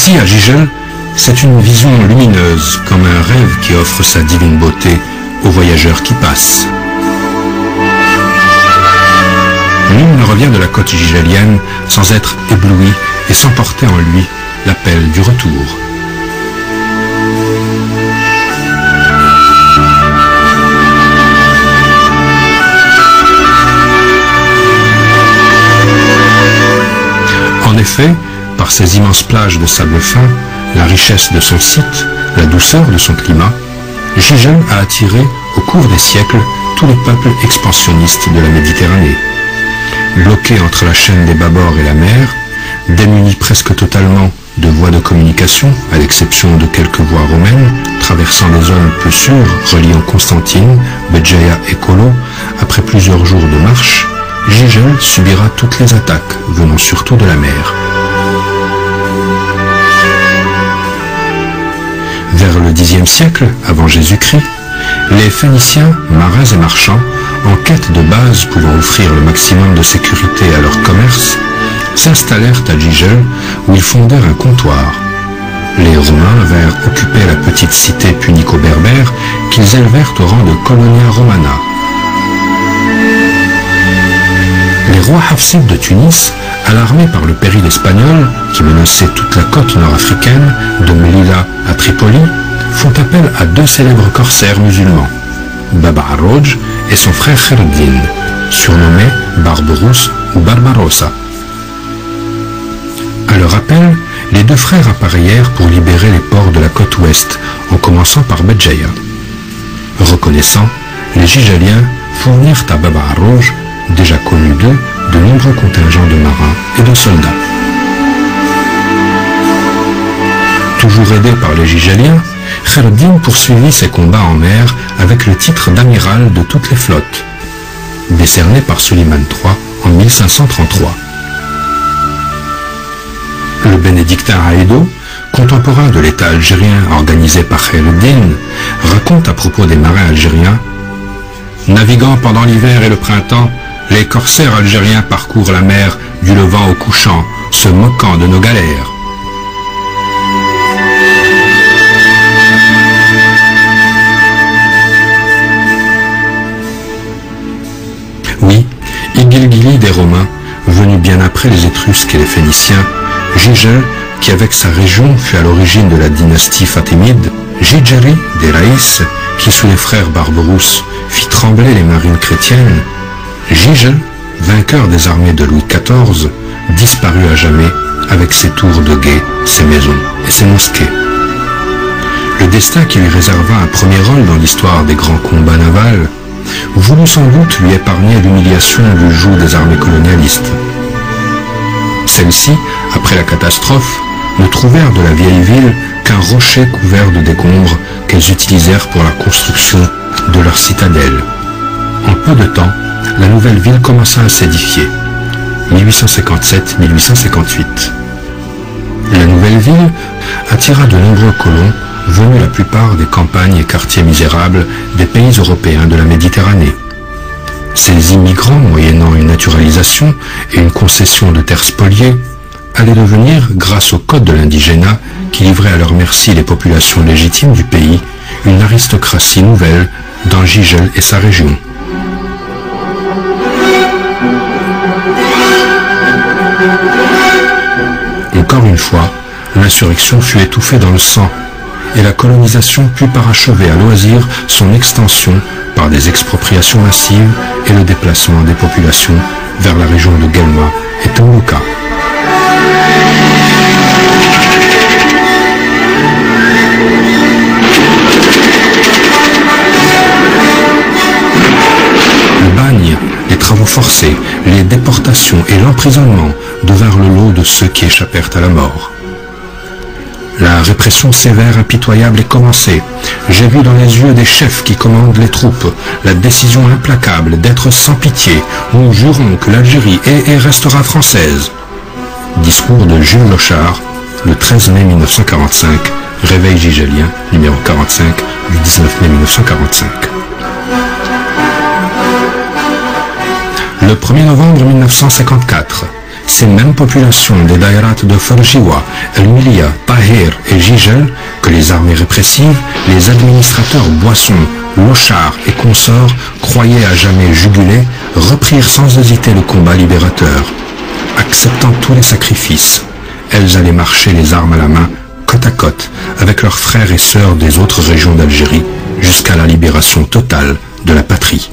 Ici, à Gigel, c'est une vision lumineuse, comme un rêve qui offre sa divine beauté aux voyageurs qui passent. Nul ne revient de la côte gigélienne sans être ébloui et sans porter en lui l'appel du retour. En effet, par ses immenses plages de sable fin, la richesse de son site, la douceur de son climat, Gigel a attiré, au cours des siècles, tous les peuples expansionnistes de la Méditerranée. Bloqué entre la chaîne des Babors et la mer, démuni presque totalement de voies de communication, à l'exception de quelques voies romaines, traversant des zones peu sûres reliant Constantine, Béjaïa et Colo, après plusieurs jours de marche, Gigel subira toutes les attaques, venant surtout de la mer. Vers le Xe siècle, avant Jésus-Christ, les Phéniciens, marins et marchands, en quête de bases pouvant offrir le maximum de sécurité à leur commerce, s'installèrent à Gigel où ils fondèrent un comptoir. Les Romains vinrent occuper la petite cité punico-berbère qu'ils élevèrent au rang de Colonia Romana. Les rois hafsides de Tunis, alarmés par le péril espagnol qui menaçait toute la côte nord-africaine, de Melilla à Tripoli, font appel à deux célèbres corsaires musulmans, Baba Arroj et son frère Kherdin, surnommés Barberousse ou Barbarossa. À leur appel, les deux frères appareillèrent pour libérer les ports de la côte ouest, en commençant par Béjaïa. Reconnaissant, les Gigéliens fournirent à Baba Arroj, déjà connu d'eux, de nombreux contingents de marins et de soldats. Toujours aidé par les Gigéliens, Kherdin poursuivit ses combats en mer avec le titre d'amiral de toutes les flottes, décerné par Suleiman III en 1533. Le bénédictin Haïdo, contemporain de l'État algérien organisé par Kherdin, raconte à propos des marins algériens: « Naviguant pendant l'hiver et le printemps, les corsaires algériens parcourent la mer du levant au couchant, se moquant de nos galères. Oui, Igilgili des Romains, venu bien après les Étrusques et les Phéniciens, Gigel, qui avec sa région fut à l'origine de la dynastie fatimide, Gigeri des Raïs, qui sous les frères Barberousse fit trembler les marines chrétiennes, Gigel, vainqueur des armées de Louis XIV, disparut à jamais avec ses tours de guet, ses maisons et ses mosquées. Le destin qui lui réserva un premier rôle dans l'histoire des grands combats navals voulut sans doute lui épargner l'humiliation du joug des armées colonialistes. Celles-ci, après la catastrophe, ne trouvèrent de la vieille ville qu'un rocher couvert de décombres qu'elles utilisèrent pour la construction de leur citadelle. En peu de temps, la nouvelle ville commença à s'édifier. 1857-1858. La nouvelle ville attira de nombreux colons venus la plupart des campagnes et quartiers misérables des pays européens de la Méditerranée. Ces immigrants, moyennant une naturalisation et une concession de terres spoliées, allaient devenir, grâce au code de l'indigénat qui livrait à leur merci les populations légitimes du pays, une aristocratie nouvelle dans Gigel et sa région. Encore une fois, l'insurrection fut étouffée dans le sang et la colonisation put parachever à loisir son extension par des expropriations massives et le déplacement des populations vers la région de Guelma et Toluca. Le bagne, les travaux forcés, les déportations et l'emprisonnement devinrent le lot de ceux qui échappèrent à la mort. La répression sévère, impitoyable est commencée. J'ai vu dans les yeux des chefs qui commandent les troupes la décision implacable d'être sans pitié. Nous jurons que l'Algérie est et restera française. Discours de Jules Lochard, le 13 mai 1945, Réveil gigélien, numéro 45, du 19 mai 1945. Le 1er novembre 1954, ces mêmes populations des daïrats de Farjiwa, El Milia, Taher Tahir et Gigel, que les armées répressives, les administrateurs Boisson, Lochard et consorts croyaient à jamais jugulés, reprirent sans hésiter le combat libérateur. Acceptant tous les sacrifices, elles allaient marcher les armes à la main, côte à côte, avec leurs frères et sœurs des autres régions d'Algérie, jusqu'à la libération totale de la patrie.